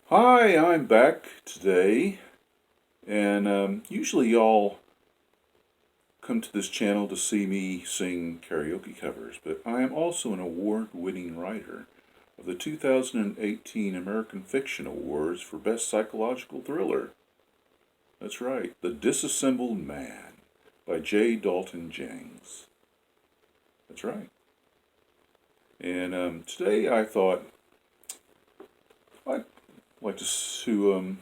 Hi, I'm back today, and usually y'all come to this channel to see me sing karaoke covers, but I am also an award-winning writer of the 2018 American Fiction Awards for Best Psychological Thriller. That's right, The Disassembled Man by Dalton Jennings. That's right. And today I thought I'd like to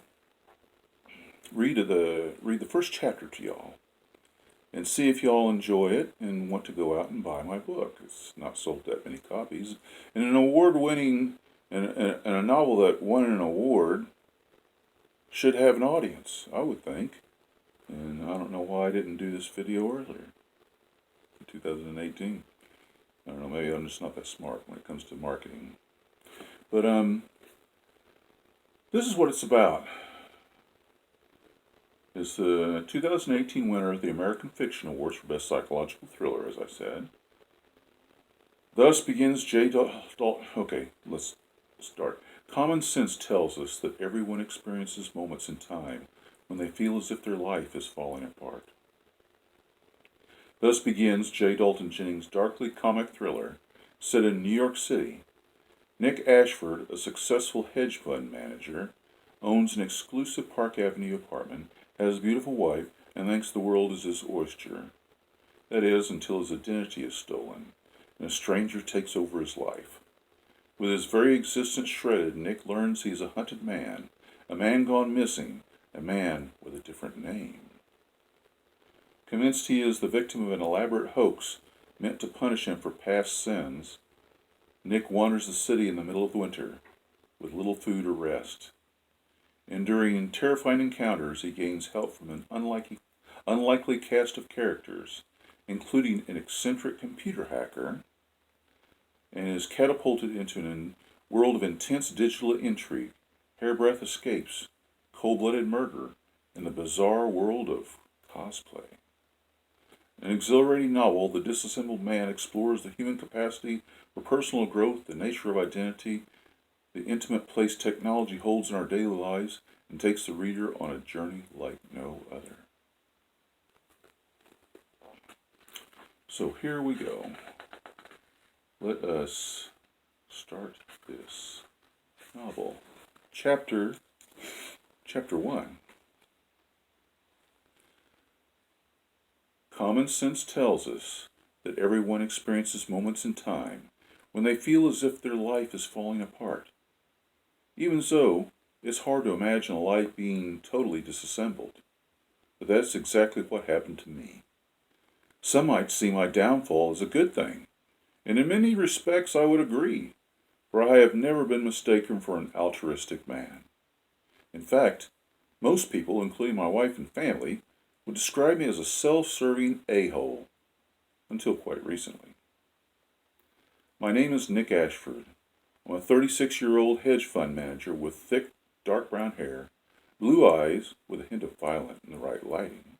read the first chapter to y'all and see if y'all enjoy it and want to go out and buy my book. It's not sold that many copies. And an award-winning, and a novel that won an award should have an audience, I would think. And I don't know why I didn't do this video earlier, in 2018. I don't know, maybe I'm just not that smart when it comes to marketing. But this is what it's about. It's the 2018 winner of the American Fiction Awards for Best Psychological Thriller, as I said. Thus begins Dalton. Okay, let's start. Common sense tells us that everyone experiences moments in time when they feel as if their life is falling apart. Thus begins J. Dalton Jennings' darkly comic thriller set in New York City. Nick Ashford, a successful hedge fund manager, owns an exclusive Park Avenue apartment, has a beautiful wife, and thinks the world is his oyster. That is, until his identity is stolen, and a stranger takes over his life. With his very existence shredded, Nick learns he is a hunted man, a man gone missing, a man with a different name. Convinced he is the victim of an elaborate hoax meant to punish him for past sins, Nick wanders the city in the middle of winter, with little food or rest. Enduring terrifying encounters, he gains help from an unlikely cast of characters, including an eccentric computer hacker, and is catapulted into a world of intense digital intrigue, hairbreadth escapes, cold-blooded murder, and the bizarre world of cosplay. An exhilarating novel, The Disassembled Man explores the human capacity for personal growth, the nature of identity, the intimate place technology holds in our daily lives, and takes the reader on a journey like no other. So here we go. Let us start this novel. Chapter 1. Common sense tells us that everyone experiences moments in time when they feel as if their life is falling apart. Even so, it's hard to imagine a life being totally disassembled. But that's exactly what happened to me. Some might see my downfall as a good thing, and in many respects I would agree, for I have never been mistaken for an altruistic man. In fact, most people, including my wife and family, would describe me as a self-serving a-hole, until quite recently. My name is Nick Ashford. I'm a 36-year-old hedge fund manager with thick, dark brown hair, blue eyes with a hint of violet in the right lighting.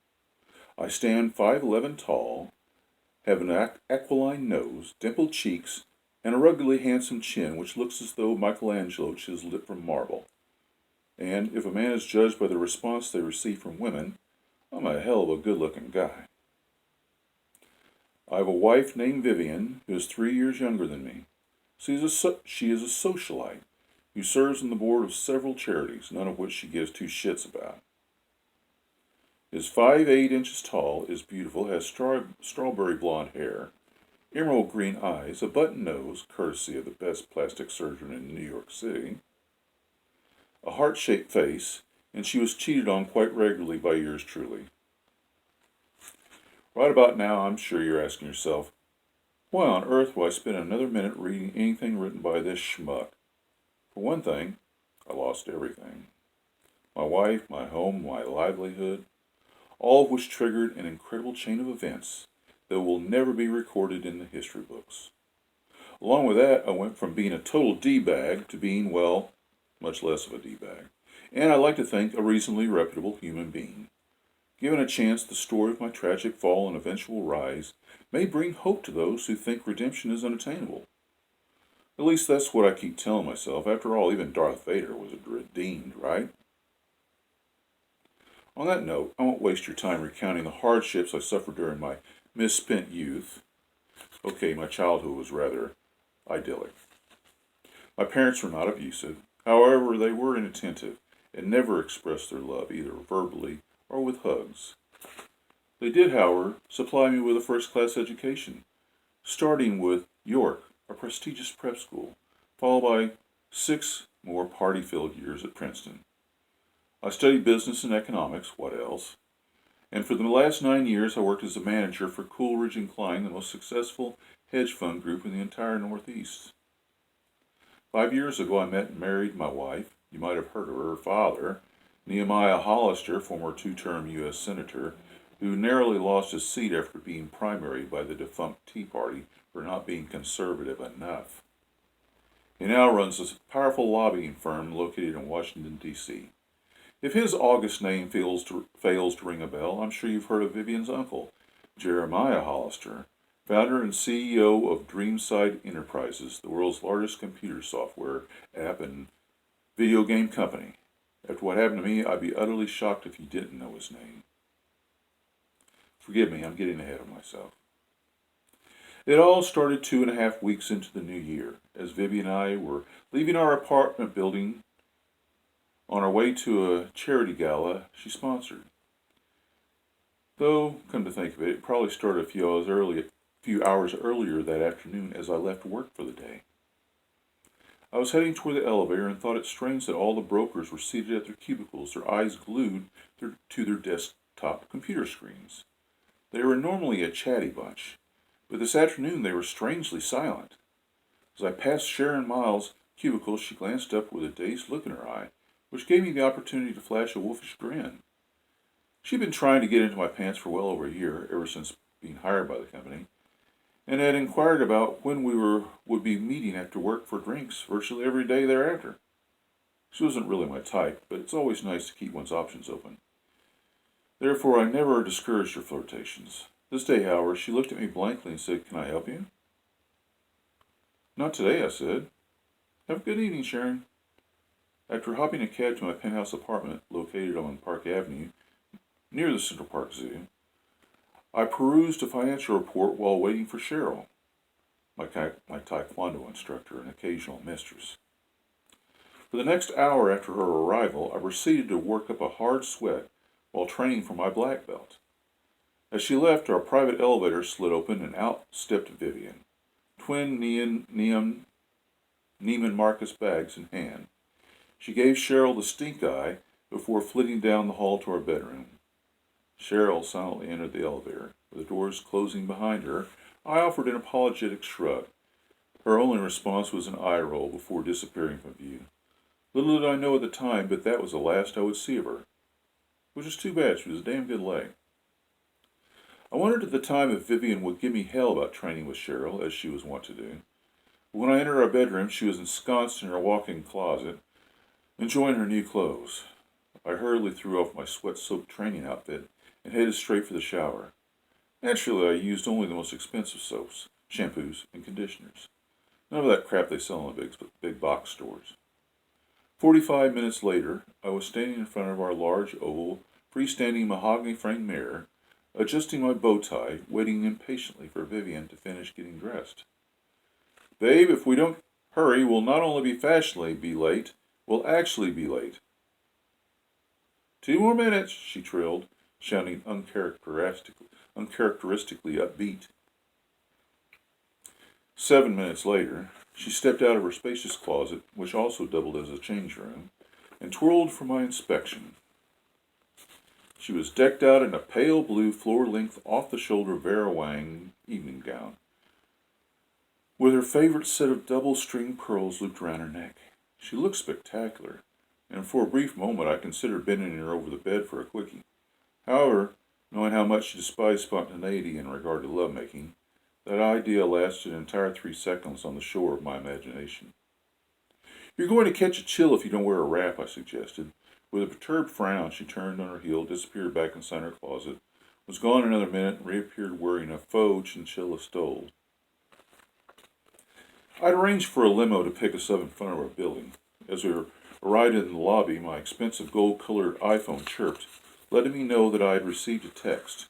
I stand 5'11" tall, have an aquiline nose, dimpled cheeks, and a ruggedly handsome chin which looks as though Michelangelo chiseled it from marble. And if a man is judged by the response they receive from women, I'm a hell of a good-looking guy. I have a wife named Vivian, who is 3 years younger than me. She is a socialite who serves on the board of several charities, none of which she gives two shits about. Is 5'8" inches tall, is beautiful, has strawberry blonde hair, emerald green eyes, a button nose, courtesy of the best plastic surgeon in New York City, a heart-shaped face, and she was cheated on quite regularly by yours truly. Right about now, I'm sure you're asking yourself, why on earth would I spend another minute reading anything written by this schmuck? For one thing, I lost everything. My wife, my home, my livelihood, all of which triggered an incredible chain of events that will never be recorded in the history books. Along with that, I went from being a total D-bag to being, well, much less of a D-bag, and I like to think a reasonably reputable human being. Given a chance, the story of my tragic fall and eventual rise may bring hope to those who think redemption is unattainable. At least that's what I keep telling myself. After all, even Darth Vader was redeemed, right? On that note, I won't waste your time recounting the hardships I suffered during my misspent youth. Okay, my childhood was rather idyllic. My parents were not abusive. However, they were inattentive and never expressed their love either verbally or with hugs. They did, however, supply me with a first-class education, starting with York, a prestigious prep school, followed by 6 more party-filled years at Princeton. I studied business and economics, what else? And for the last 9 years I worked as a manager for Coolidge and Klein, the most successful hedge fund group in the entire Northeast. 5 years ago I met and married my wife. You might have heard of her father, Nehemiah Hollister, former 2-term U.S. Senator, who narrowly lost his seat after being primaried by the defunct Tea Party for not being conservative enough. He now runs a powerful lobbying firm located in Washington, D.C. If his august name fails to ring a bell, I'm sure you've heard of Vivian's uncle, Jeremiah Hollister, founder and CEO of Dreamside Enterprises, the world's largest computer software app and video game company. After what happened to me, I'd be utterly shocked if you didn't know his name. Forgive me, I'm getting ahead of myself. It all started 2.5 weeks into the new year, as Vivian and I were leaving our apartment building on our way to a charity gala she sponsored. Though, come to think of it, it probably started a few hours earlier that afternoon as I left work for the day. I was heading toward the elevator and thought it strange that all the brokers were seated at their cubicles, their eyes glued to their desktop computer screens. They were normally a chatty bunch, but this afternoon they were strangely silent. As I passed Sharon Miles' cubicle, she glanced up with a dazed look in her eye, which gave me the opportunity to flash a wolfish grin. She'd been trying to get into my pants for well over a year, ever since being hired by the company, and had inquired about when we would be meeting after work for drinks virtually every day thereafter. She wasn't really my type, but it's always nice to keep one's options open. Therefore, I never discouraged her flirtations. This day, however, she looked at me blankly and said, "Can I help you?" "Not today," I said. "Have a good evening, Sharon." After hopping a cab to my penthouse apartment located on Park Avenue, near the Central Park Zoo, I perused a financial report while waiting for Cheryl, my taekwondo instructor and occasional mistress. For the next hour after her arrival, I proceeded to work up a hard sweat while training for my black belt. As she left, our private elevator slid open and out stepped Vivian, twin Neiman Marcus bags in hand. She gave Cheryl the stink eye before flitting down the hall to our bedroom. Cheryl silently entered the elevator. With the doors closing behind her, I offered an apologetic shrug. Her only response was an eye roll before disappearing from view. Little did I know at the time, but that was the last I would see of her. Which is too bad, she was a damn good leg. I wondered at the time if Vivian would give me hell about training with Cheryl, as she was wont to do. But when I entered our bedroom, she was ensconced in her walk-in closet, enjoying her new clothes. I hurriedly threw off my sweat-soaked training outfit and headed straight for the shower. Naturally, I used only the most expensive soaps, shampoos, and conditioners. None of that crap they sell in the big box stores. 45 minutes later, I was standing in front of our large, oval, freestanding mahogany-framed mirror, adjusting my bow tie, waiting impatiently for Vivian to finish getting dressed. "Babe, if we don't hurry, we'll not only be fashionably be late, we'll actually be late." "2 more minutes," she trilled, sounding uncharacteristically upbeat. 7 minutes later, she stepped out of her spacious closet, which also doubled as a change room, and twirled for my inspection. She was decked out in a pale blue floor-length, off-the-shoulder Vera Wang evening gown, with her favorite set of double-string pearls looped around her neck. She looked spectacular, and for a brief moment I considered bending her over the bed for a quickie. However, knowing how much she despised spontaneity in regard to lovemaking, that idea lasted an entire 3 seconds on the shore of my imagination. "You're going to catch a chill if you don't wear a wrap," I suggested. With a perturbed frown, she turned on her heel, disappeared back inside her closet, was gone another minute, and reappeared wearing a faux chinchilla stole. I'd arranged for a limo to pick us up in front of our building. As we arrived in the lobby, my expensive gold-colored iPhone chirped, letting me know that I had received a text.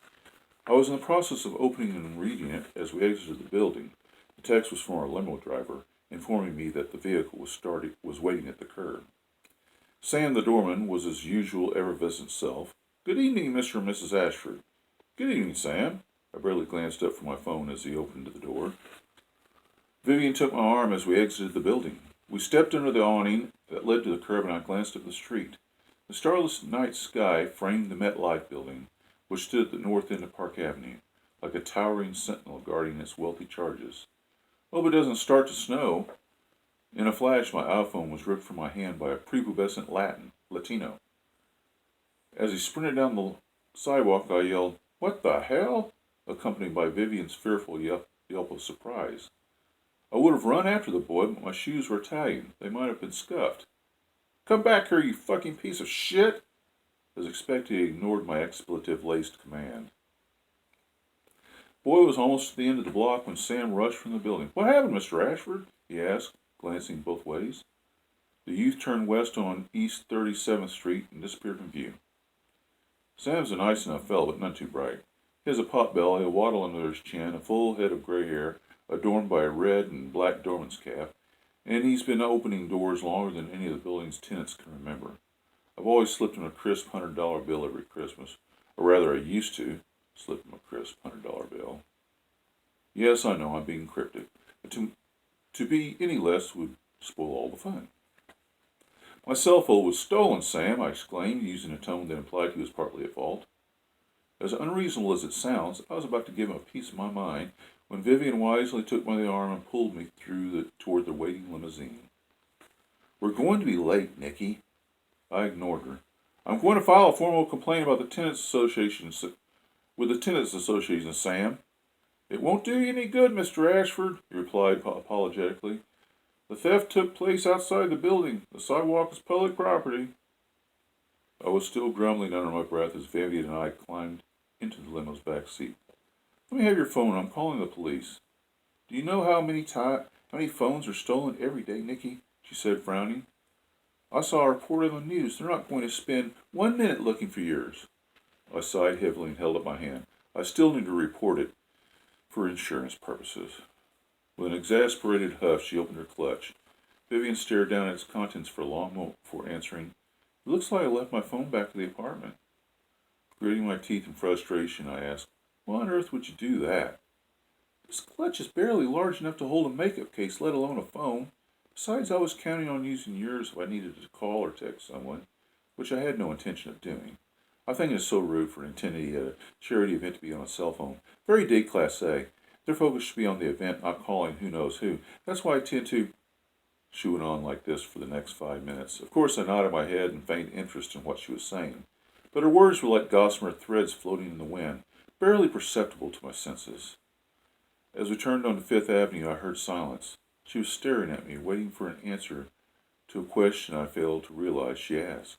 I was in the process of opening and reading it as we exited the building. The text was from our limo driver, informing me that the vehicle was waiting at the curb. Sam, the doorman, was his usual effervescent self. "Good evening, Mr. and Mrs. Ashford." "Good evening, Sam." I barely glanced up from my phone as he opened the door. Vivian took my arm as we exited the building. We stepped under the awning that led to the curb, and I glanced up the street. The starless night sky framed the MetLife building, which stood at the north end of Park Avenue, like a towering sentinel guarding its wealthy charges. "Hope it doesn't start to snow." In a flash, my iPhone was ripped from my hand by a prepubescent Latino. As he sprinted down the sidewalk, I yelled, "What the hell?" accompanied by Vivian's fearful yelp of surprise. I would have run after the boy, but my shoes were Italian. They might have been scuffed. "Come back here, you fucking piece of shit!" As expected, he ignored my expletive-laced command. Boy was almost to the end of the block when Sam rushed from the building. "What happened, Mr. Ashford?" he asked, glancing both ways. The youth turned west on East 37th Street and disappeared from view. Sam's a nice enough fellow, but none too bright. He has a pot belly, a wattle under his chin, a full head of gray hair, adorned by a red and black doorman's cap, and he's been opening doors longer than any of the building's tenants can remember. I've always slipped him a crisp $100 bill every Christmas, or rather I used to slip him a crisp $100 bill. Yes, I know I'm being cryptic, but to be any less would spoil all the fun. "My cell phone was stolen, Sam," I exclaimed, using a tone that implied he was partly at fault. As unreasonable as it sounds, I was about to give him a piece of my mind when Vivian wisely took my arm and pulled me toward the waiting limousine. "We're going to be late, Nicky." I ignored her. "I'm going to file a formal complaint about the Tenants Association with the Tenants Association, Sam." "It won't do you any good, Mr. Ashford," he replied apologetically. "The theft took place outside the building. The sidewalk is public property." I was still grumbling under my breath as Vivian and I climbed into the limo's back seat. "Let me have your phone. I'm calling the police." "Do you know how many phones are stolen every day, Nicky?" she said, frowning. "I saw a report on the news. They're not going to spend 1 minute looking for yours." I sighed heavily and held up my hand. "I still need to report it for insurance purposes." With an exasperated huff, she opened her clutch. Vivian stared down at its contents for a long moment before answering, "It looks like I left my phone back at the apartment." Gritting my teeth in frustration, I asked, "Why on earth would you do that?" "This clutch is barely large enough to hold a makeup case, let alone a phone. Besides, I was counting on using yours if I needed to call or text someone, which I had no intention of doing. I think it is so rude for an attendee at a charity event to be on a cell phone. Very déclassé. Their focus should be on the event, not calling who knows who. That's why I tend to—" She went on like this for the next 5 minutes. Of course, I nodded my head and feigned interest in what she was saying, but her words were like gossamer threads floating in the wind, barely perceptible to my senses. As we turned onto Fifth Avenue, I heard silence. She was staring at me, waiting for an answer to a question I failed to realize she asked.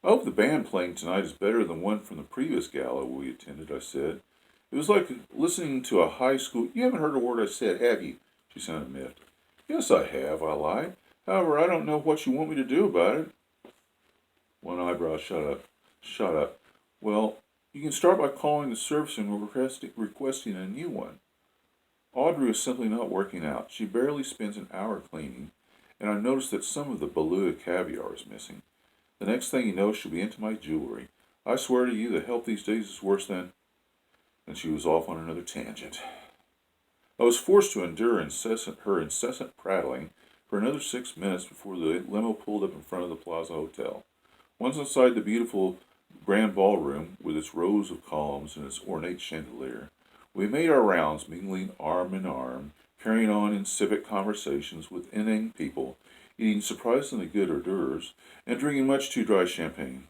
"I hope the band playing tonight is better than one from the previous gala we attended," I said. "It was like listening to a high school—" "You haven't heard a word I said, have you?" She sounded miffed. "Yes, I have," I lied. "However, I don't know what you want me to do about it." One eyebrow shot up. "Well, you can start by calling the service and requesting a new one. Audrey is simply not working out. She barely spends an hour cleaning, and I noticed that some of the beluga caviar is missing. The next thing you know, she'll be into my jewelry. I swear to you, the help these days is worse than—" And she was off on another tangent. I was forced to endure her incessant prattling for another 6 minutes before the limo pulled up in front of the Plaza Hotel. Once inside the beautiful grand ballroom, with its rows of columns and its ornate chandelier, we made our rounds, mingling arm in arm, carrying on incipient conversations with inane people, eating surprisingly good hors d'oeuvres, and drinking much too dry champagne.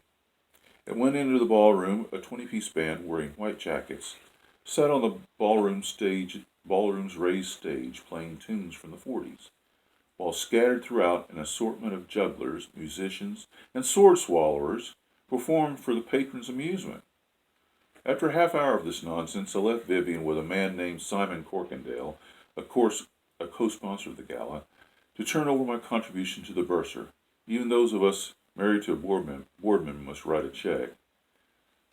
At one end of the ballroom, a 20-piece band wearing white jackets sat on the ballroom's raised stage, playing tunes from the 40s, while scattered throughout an assortment of jugglers, musicians, and sword swallowers performed for the patrons' amusement. After a half hour of this nonsense, I left Vivian with a man named Simon Corkindale, a coarse a co-sponsor of the gala, to turn over my contribution to the bursar. Even those of us married to a board member must write a check.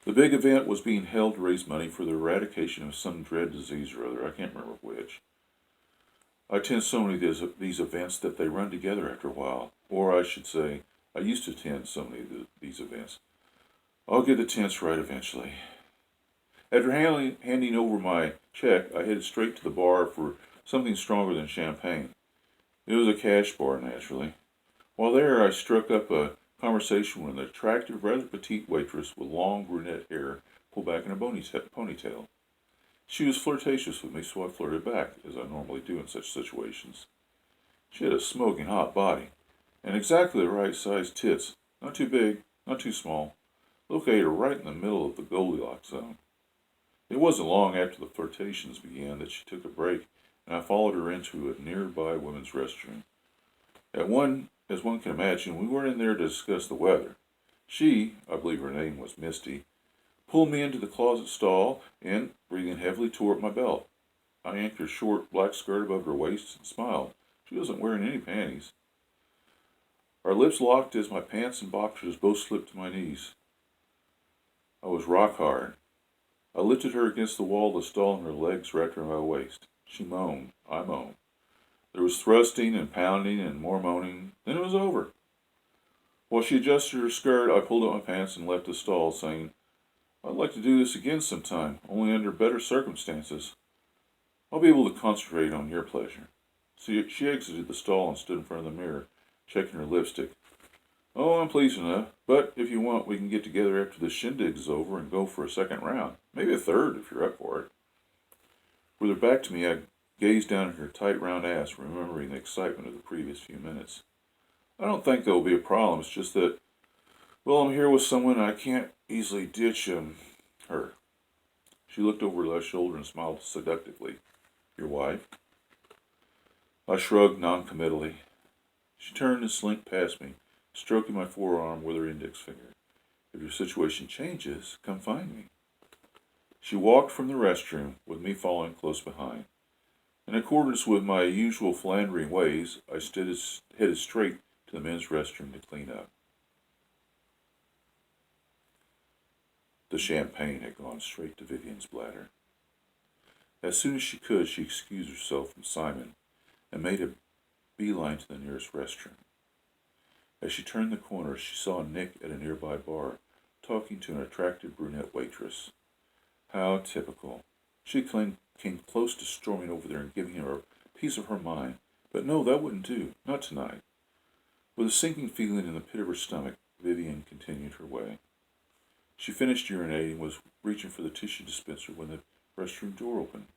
The big event was being held to raise money for the eradication of some dread disease or other. I can't remember which. I attend so many of these events that they run together after a while. Or I should say, I used to attend so many of these events. I'll get the tense right eventually. After handing over my check, I headed straight to the bar for something stronger than champagne. It was a cash bar, naturally. While there, I struck up a conversation with an attractive, rather petite waitress with long brunette hair pulled back in a ponytail. She was flirtatious with me, so I flirted back, as I normally do in such situations. She had a smoking hot body, and exactly the right size tits, not too big, not too small, located right in the middle of the Goldilocks zone. It wasn't long after the flirtations began that she took a break, and I followed her into a nearby women's restroom. As one can imagine, we weren't in there to discuss the weather. She, I believe her name was Misty, pulled me into the closet stall and, breathing heavily, tore up my belt. I yanked her short black skirt above her waist and smiled. She wasn't wearing any panties. Our lips locked as my pants and boxers both slipped to my knees. I was rock hard. I lifted her against the wall of the stall and her legs wrapped around my waist. She moaned. I moaned. There was thrusting and pounding and more moaning. Then it was over. While she adjusted her skirt, I pulled up my pants and left the stall, saying, I'd like to do this again sometime, only under better circumstances. I'll be able to concentrate on your pleasure. She exited the stall and stood in front of the mirror, checking her lipstick. Oh, I'm pleased enough, but if you want, we can get together after the shindig is over and go for a second round. Maybe a third, if you're up for it. With her back to me, I gazed down at her tight round ass, remembering the excitement of the previous few minutes. I don't think there will be a problem. It's just that, well, I'm here with someone I can't easily ditch her. She looked over her left shoulder and smiled seductively. Your wife? I shrugged noncommittally. She turned and slinked past me, stroking my forearm with her index finger. If your situation changes, come find me. She walked from the restroom, with me following close behind. In accordance with my usual philandering ways, I headed straight to the men's restroom to clean up. The champagne had gone straight to Vivian's bladder. As soon as she could, she excused herself from Simon and made a beeline to the nearest restroom. As she turned the corner, she saw Nick at a nearby bar, talking to an attractive brunette waitress. How typical. She came close to storming over there and giving her a piece of her mind, but no, that wouldn't do. Not tonight. With a sinking feeling in the pit of her stomach, Vivian continued her way. She finished urinating and was reaching for the tissue dispenser when the restroom door opened.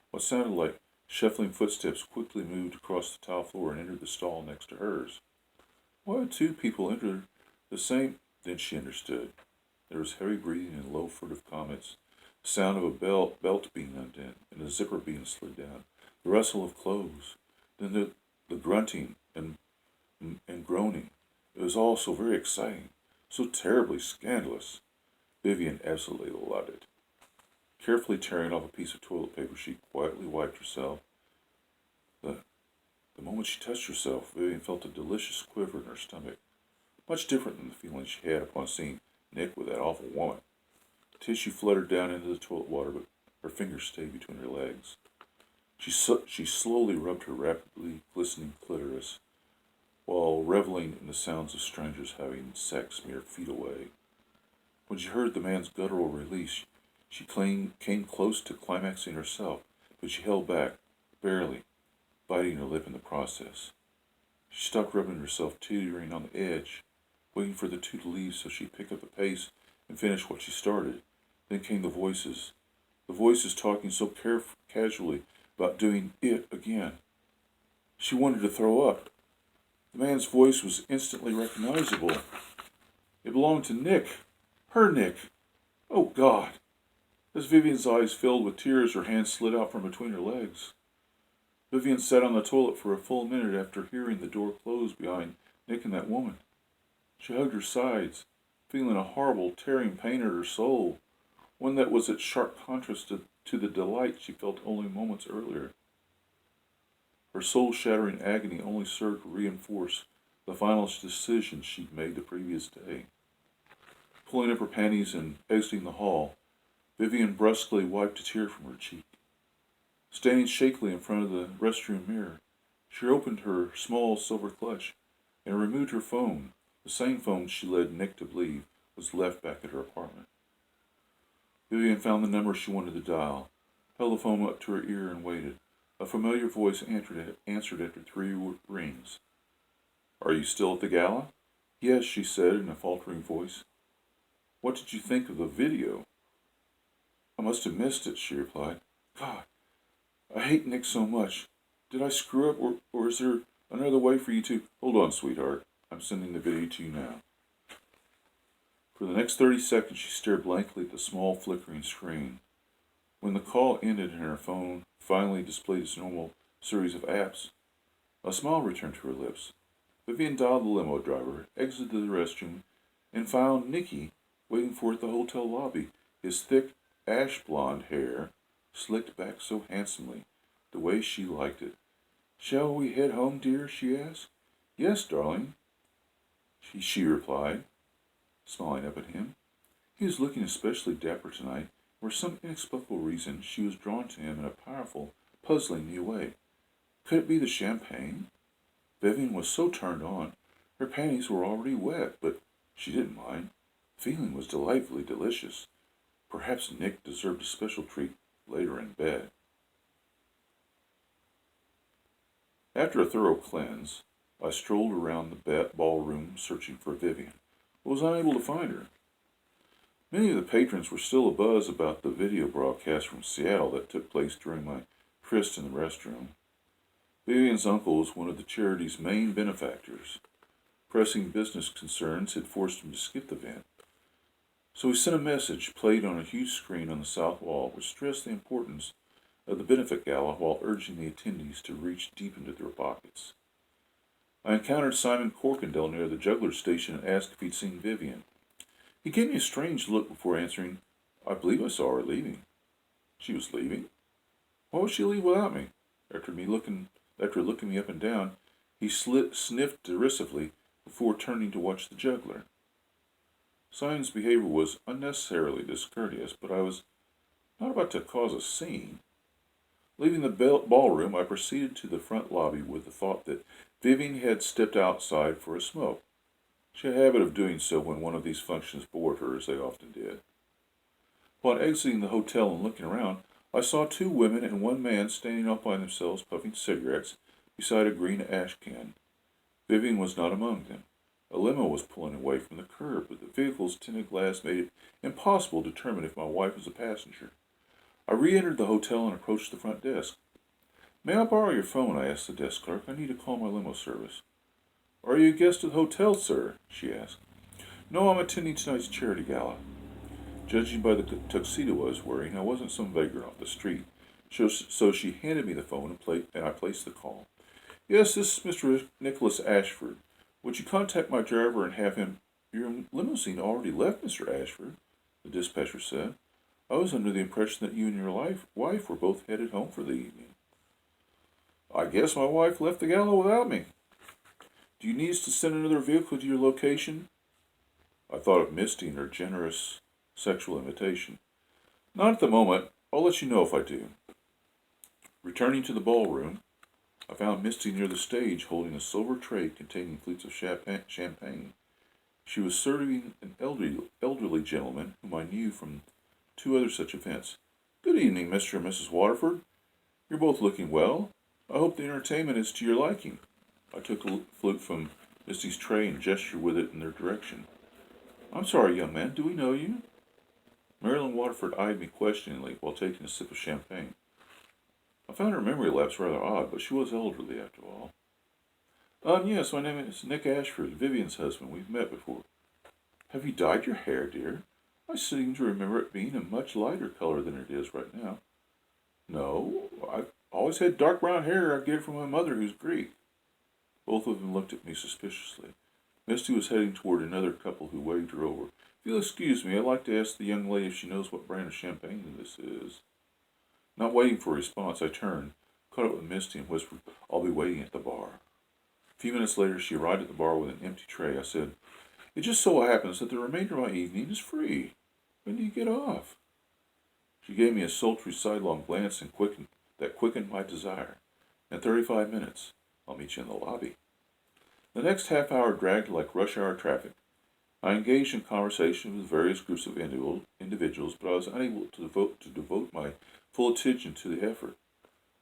What sounded like shuffling footsteps quickly moved across the tile floor and entered the stall next to hers. Why had two people entered the same? Then she understood. There was heavy breathing and low furtive comments, the sound of a belt being undone and a zipper being slid down, the rustle of clothes, then the grunting and groaning. It was all so very exciting, so terribly scandalous. Vivian absolutely loved it. Carefully tearing off a piece of toilet paper, she quietly wiped herself. The moment she touched herself, Vivian felt a delicious quiver in her stomach, much different than the feeling she had upon seeing Nick with that awful woman. Tissue fluttered down into the toilet water, but her fingers stayed between her legs. She slowly rubbed her rapidly glistening clitoris, while reveling in the sounds of strangers having sex mere feet away. When she heard the man's guttural release, she came close to climaxing herself, but she held back, barely, biting her lip in the process. She stopped rubbing herself, teetering on the edge, waiting for the two to leave so she'd pick up the pace and finish what she started. Then came the voices talking so casually about doing it again. She wanted to throw up. The man's voice was instantly recognizable. It belonged to Nick. Her Nick. Oh, God. As Vivian's eyes filled with tears, her hands slid out from between her legs. Vivian sat on the toilet for a full minute after hearing the door close behind Nick and that woman. She hugged her sides, feeling a horrible, tearing pain at her soul, one that was at sharp contrast to the delight she felt only moments earlier. Her soul-shattering agony only served to reinforce the final decision she'd made the previous day. Pulling up her panties and exiting the hall, Vivian brusquely wiped a tear from her cheek. Standing shakily in front of the restroom mirror, she opened her small silver clutch and removed her phone, the same phone she led Nick to believe was left back at her apartment. Vivian found the number she wanted to dial, held the phone up to her ear, and waited. A familiar voice answered after 3 rings. "Are you still at the gala?" "Yes," she said in a faltering voice. "What did you think of the video?" "I must have missed it," she replied. "God, I hate Nick so much. Did I screw up, or is there another way for you to—" "Hold on, sweetheart. I'm sending the video to you now." For the next 30 seconds, she stared blankly at the small, flickering screen. When the call ended and her phone finally displayed its normal series of apps, a smile returned to her lips. Vivian dialed the limo driver, exited the restroom, and found Nicky waiting for her at the hotel lobby, his thick, ash-blonde hair slicked back so handsomely, the way she liked it. "Shall we head home, dear?" she asked. "Yes, darling," she replied, smiling up at him. He was looking especially dapper tonight. For some inexplicable reason, she was drawn to him in a powerful, puzzling new way. Could it be the champagne? Vivian was so turned on. Her panties were already wet, but she didn't mind. The feeling was delightfully delicious. Perhaps Nick deserved a special treat later in bed. After a thorough cleanse, I strolled around the ballroom searching for Vivian, but was unable to find her. Many of the patrons were still abuzz about the video broadcast from Seattle that took place during my tryst in the restroom. Vivian's uncle was one of the charity's main benefactors. Pressing business concerns had forced him to skip the event, so he sent a message played on a huge screen on the south wall which stressed the importance of the benefit gala while urging the attendees to reach deep into their pockets. I encountered Simon Corkindale near the juggler station and asked if he'd seen Vivian. He gave me a strange look before answering, "I believe I saw her leaving." "She was leaving? Why would she leave without me?" After looking me up and down, he sniffed derisively before turning to watch the juggler. Simon's behavior was unnecessarily discourteous, but I was not about to cause a scene. Leaving the ballroom, I proceeded to the front lobby with the thought that Vivian had stepped outside for a smoke. She had a habit of doing so when one of these functions bored her, as they often did. Upon exiting the hotel and looking around, I saw 2 women and 1 man standing off by themselves puffing cigarettes beside a green ash can. Vivian was not among them. A limo was pulling away from the curb, but the vehicle's tinted glass made it impossible to determine if my wife was a passenger. I re-entered the hotel and approached the front desk. "May I borrow your phone?" I asked the desk clerk. "I need to call my limo service." "Are you a guest of the hotel, sir?" she asked. "No, I'm attending tonight's charity gala." Judging by the tuxedo I was wearing, I wasn't some vagrant off the street, so she handed me the phone and I placed the call. "Yes, this is Mr. Nicholas Ashford. Would you contact my driver and have him—" "Your limousine already left, Mr. Ashford," the dispatcher said. "I was under the impression that you and your wife were both headed home for the evening." "I guess my wife left the gala without me. Do you need us to send another vehicle to your location?" I thought of Misty and her generous sexual invitation. "Not at the moment. I'll let you know if I do." Returning to the ballroom, I found Misty near the stage holding a silver tray containing flutes of champagne. She was serving an elderly gentleman whom I knew from 2 other such events. "Good evening, Mr. and Mrs. Waterford. You're both looking well. I hope the entertainment is to your liking." I took a flute from Misty's tray and gestured with it in their direction. "I'm sorry, young man, do we know you?" Marilyn Waterford eyed me questioningly while taking a sip of champagne. I found her memory lapse rather odd, but she was elderly after all. Yes, my name is Nick Ashford, Vivian's husband. We've met before." "Have you dyed your hair, dear? I seem to remember it being a much lighter color than it is right now." "No, I've always had dark brown hair. I get it from my mother, who's Greek." Both of them looked at me suspiciously. Misty was heading toward another couple who waved her over. "If you'll excuse me, I'd like to ask the young lady if she knows what brand of champagne this is." Not waiting for a response, I turned, caught up with Misty and whispered, "I'll be waiting at the bar." A few minutes later, she arrived at the bar with an empty tray. I said, "It just so happens that the remainder of my evening is free. When do you get off?" She gave me a sultry sidelong glance and quickened my desire. "In 35 minutes. I'll meet you in the lobby." The next half hour dragged like rush hour traffic. I engaged in conversation with various groups of individuals, but I was unable to devote my full attention to the effort.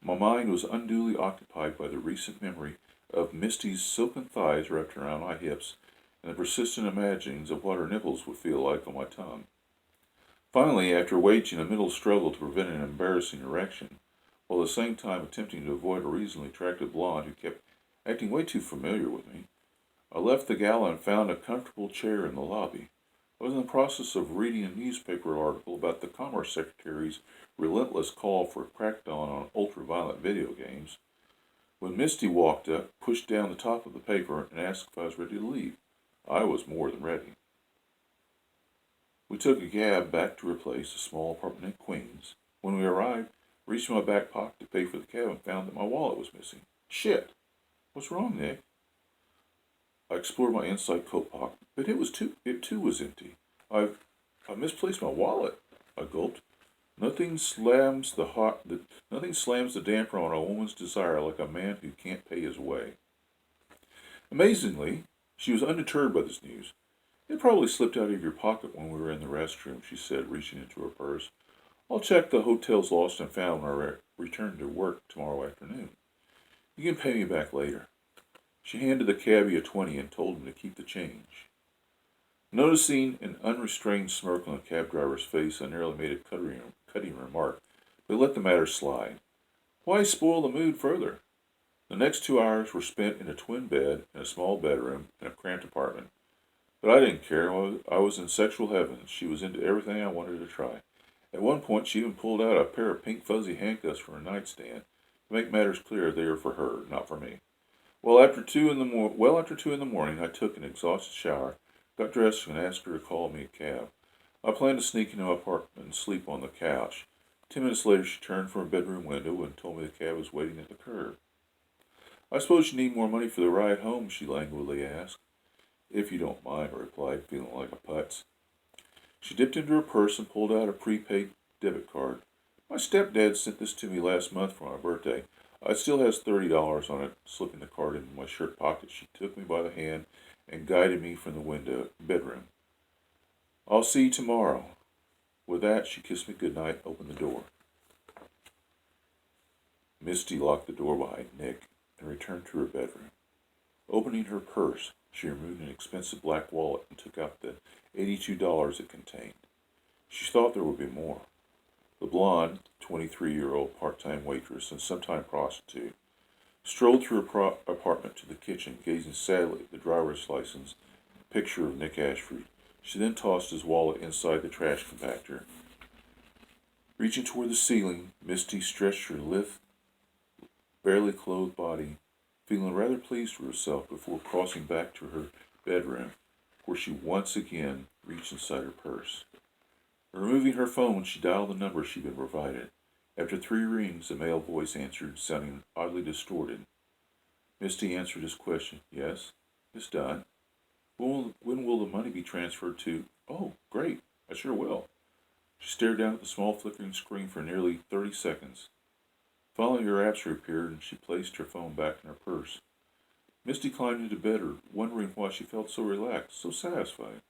My mind was unduly occupied by the recent memory of Misty's silken thighs wrapped around my hips and the persistent imaginings of what her nipples would feel like on my tongue. Finally, after waging a mental struggle to prevent an embarrassing erection, while at the same time attempting to avoid a reasonably attractive blonde who kept acting way too familiar with me, I left the gala and found a comfortable chair in the lobby. I was in the process of reading a newspaper article about the Commerce Secretary's relentless call for a crackdown on ultra-violent video games when Misty walked up, pushed down the top of the paper, and asked if I was ready to leave. I was more than ready. We took a cab back to her place, a small apartment in Queens. When we arrived, I reached in my back pocket to pay for the cab and found that my wallet was missing. Shit! What's wrong, Nick? I explored my inside coat pocket, but it too was empty. I've misplaced my wallet. I gulped. Nothing slams the damper on a woman's desire like a man who can't pay his way. Amazingly, she was undeterred by this news. "It probably slipped out of your pocket when we were in the restroom," she said, reaching into her purse. "I'll check the hotel's lost and found when I return to work tomorrow afternoon. You can pay me back later." She handed the cabbie a 20 and told him to keep the change. Noticing an unrestrained smirk on the cab driver's face, I nearly made a cutting remark, but let the matter slide. Why spoil the mood further? The next 2 hours were spent in a twin bed, in a small bedroom, in a cramped apartment. But I didn't care. I was in sexual heaven. She was into everything I wanted to try. At one point, she even pulled out a pair of pink fuzzy handcuffs from her nightstand. To make matters clear, they were for her, not for me. Well after 2 in the morning, I took an exhausted shower, got dressed, and asked her to call me a cab. I planned to sneak into my apartment and sleep on the couch. 10 minutes later, she turned from her bedroom window and told me the cab was waiting at the curb. "I suppose you need more money for the ride home?" she languidly asked. "If you don't mind," I replied, feeling like a putz. She dipped into her purse and pulled out a prepaid debit card. "My stepdad sent this to me last month for my birthday. It still has $30 on it." Slipping the card into my shirt pocket, she took me by the hand and guided me from the bedroom. "I'll see you tomorrow." With that, she kissed me goodnight and opened the door. Misty locked the door behind Nick and returned to her bedroom. Opening her purse, she removed an expensive black wallet and took out the $82 it contained. She thought there would be more. The blonde, 23-year-old part-time waitress and sometime prostitute, strolled through her apartment to the kitchen, gazing sadly at the driver's license picture of Nick Ashford. She then tossed his wallet inside the trash compactor. Reaching toward the ceiling, Misty stretched her lithe, barely clothed body, feeling rather pleased with herself before crossing back to her bedroom, where she once again reached inside her purse. Removing her phone, she dialed the number she'd been provided. After 3 rings, a male voice answered, sounding oddly distorted. Misty answered his question. "Yes, it's done. When will the money be transferred to—" "Oh, great. I sure will." She stared down at the small flickering screen for nearly 30 seconds. Finally, her answer appeared, and she placed her phone back in her purse. Misty climbed into bed, wondering why she felt so relaxed, so satisfied.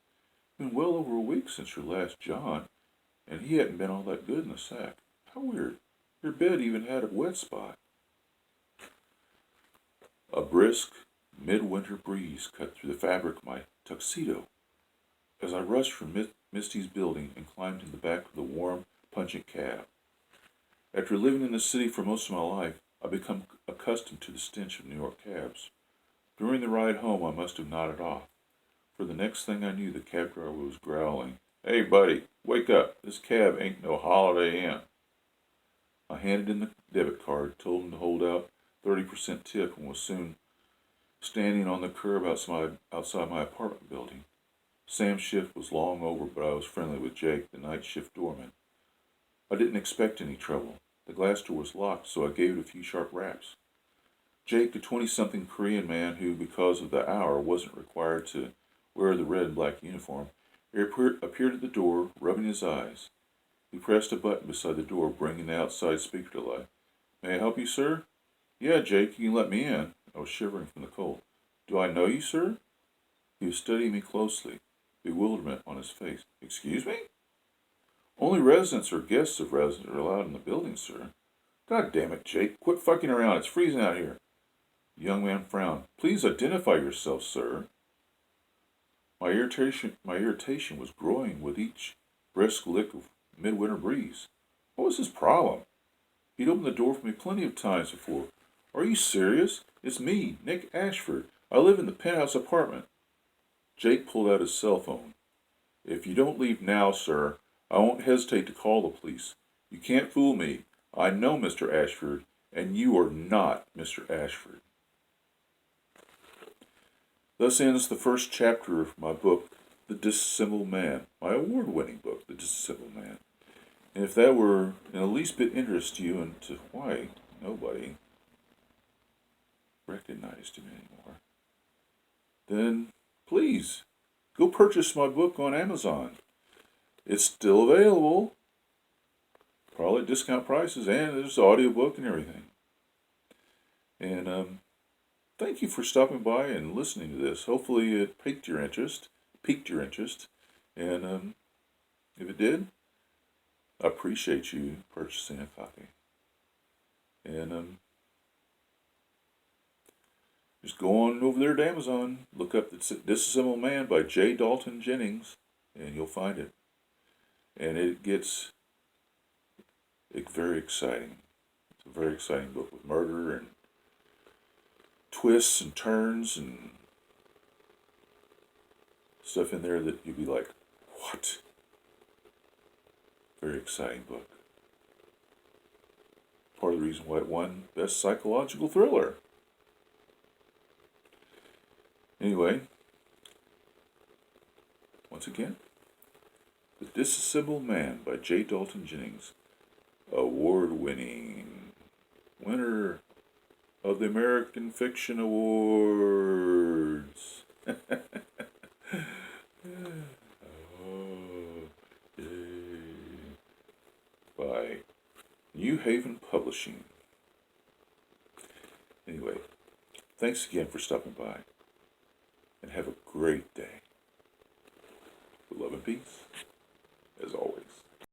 Been well over a week since your last John, and he hadn't been all that good in the sack. How weird. Your bed even had a wet spot. A brisk, midwinter breeze cut through the fabric of my tuxedo as I rushed from Misty's building and climbed in the back of the warm, pungent cab. After living in the city for most of my life, I've become accustomed to the stench of New York cabs. During the ride home, I must have nodded off. For the next thing I knew, the cab driver was growling, "Hey, buddy, wake up. This cab ain't no Holiday Inn." I handed him the debit card, told him to hold out 30% tip, and was soon standing on the curb outside my apartment building. Sam's shift was long over, but I was friendly with Jake, the night shift doorman. I didn't expect any trouble. The glass door was locked, so I gave it a few sharp raps. Jake, a 20-something Korean man who, because of the hour, wasn't required to wear the red and black uniform, appeared at the door, rubbing his eyes. He pressed a button beside the door, bringing the outside speaker to life. "May I help you, sir?" "Yeah, Jake, you can let me in." I was shivering from the cold. "Do I know you, sir?" He was studying me closely, bewilderment on his face. "Excuse me?" "Only residents or guests of residents are allowed in the building, sir." "God damn it, Jake, quit fucking around. It's freezing out here." The young man frowned. "Please identify yourself, sir." My irritation was growing with each brisk lick of midwinter breeze. What was his problem? He'd opened the door for me plenty of times before. "Are you serious? It's me, Nick Ashford. I live in the penthouse apartment." Jake pulled out his cell phone. "If you don't leave now, sir, I won't hesitate to call the police. You can't fool me. I know Mr. Ashford, and you are not Mr. Ashford." Thus ends the first chapter of my book, The Disassembled Man, my award-winning book, The Disassembled Man. And if that were in the least bit interest to you and to why nobody recognized him anymore, then please go purchase my book on Amazon. It's still available, probably at discount prices, and there's an audiobook and everything. And thank you for stopping by and listening to this. Hopefully it piqued your interest. And if it did, I appreciate you purchasing a copy. And just go on over there to Amazon, look up The Disassembled Man by J. Dalton Jennings, and you'll find it. And it gets very exciting. It's a very exciting book with murder and twists and turns and stuff in there that you'd be like, what? Very exciting book. Part of the reason why it won Best Psychological Thriller. Anyway, once again, The Disassembled Man by J. Dalton Jennings, award-winning winner of the American Fiction Awards. By New Haven Publishing. Anyway, thanks again for stopping by, and have a great day. With love and peace.